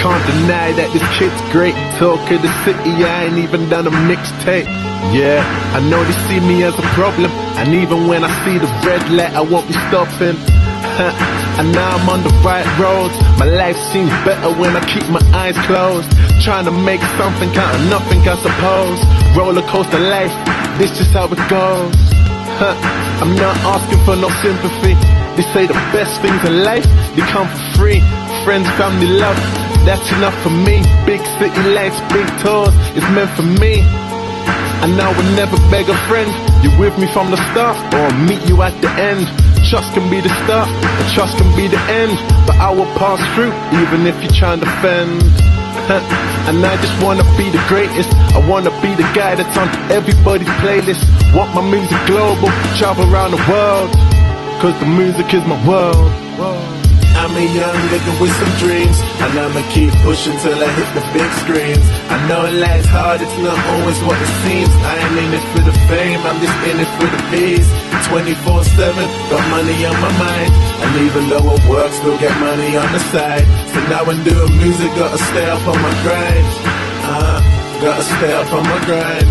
Can't deny that this kid's great. Talk of the city, I ain't even done a mixtape. Yeah, I know they see me as a problem, and even when I see the red light, I won't be stopping. And now I'm on the right road. My life seems better when I keep my eyes closed. Trying to make something out of nothing, I suppose. Roller coaster life, this is how it goes. I'm not asking for no sympathy. They say the best things in life, they come for free. Friends, family, love, that's enough for me. Big city lights, big tours, it's meant for me. And I would never beg a friend. You're with me from the start, or I'll meet you at the end. Trust can be the start, and trust can be the end. But I will pass through, even if you're trying to fend. And I just wanna be the greatest. I wanna be the guy that's on everybody's playlist. Want my music global, travel around the world, cause the music is my world. I'm a young nigga with some dreams, and I'ma keep pushing till I hit the big screens. I know life's hard, it's not always what it seems. I ain't in it for the fame, I'm just in it for the peace. 24/7, got money on my mind, and even though I work, still get money on the side. So now I'm doing music, gotta stay up on my grind. Gotta stay up on my grind.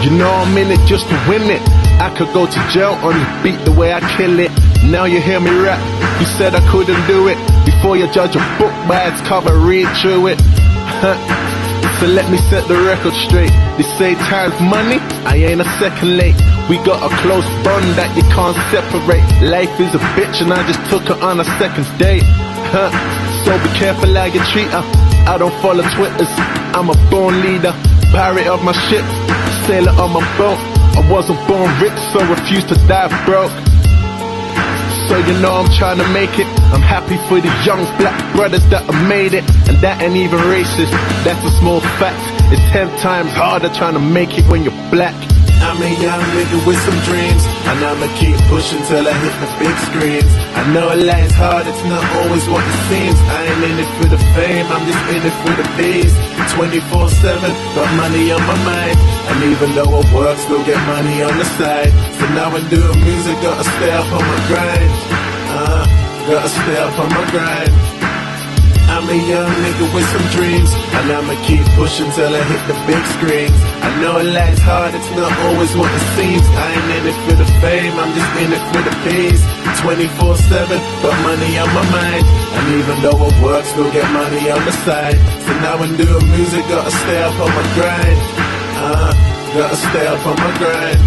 You know I'm in it just to win it. I could go to jail on this beat the way I kill it. Now you hear me rap, you said I couldn't do it. Before you judge a book by its cover, read through it. So let me set the record straight. They say time's money, I ain't a second late. We got a close bond that you can't separate. Life is a bitch and I just took her on a second date. So be careful how you treat her. I don't follow Twitters, I'm a born leader. Pirate of my ship, sailor on my boat. I wasn't born rich, so refuse to die broke. So you know I'm trying to make it. I'm happy for the young black brothers that have made it. And that ain't even racist, that's a small fact. It's 10 times harder trying to make it when you're black. I'm a young nigga with some dreams, and I'ma keep pushing till I hit the big screens. I know life's hard, it's not always what it seems. I ain't in it for the fame, I'm just in it for the peace. 24/7, got money on my mind, and even though I work, still get money on the side. So now I'm doing music, gotta stay up on my grind. Gotta stay up on my grind. I'm a young nigga with some dreams, and I'ma keep pushing till I hit the big screens. I know life's hard, it's not always what it seems. I ain't in it for the fame, I'm just in it for the peace. 24/7, got money on my mind, and even though I work, still get money on the side. So now I'm doing music, gotta stay up on my grind. Gotta stay up on my grind.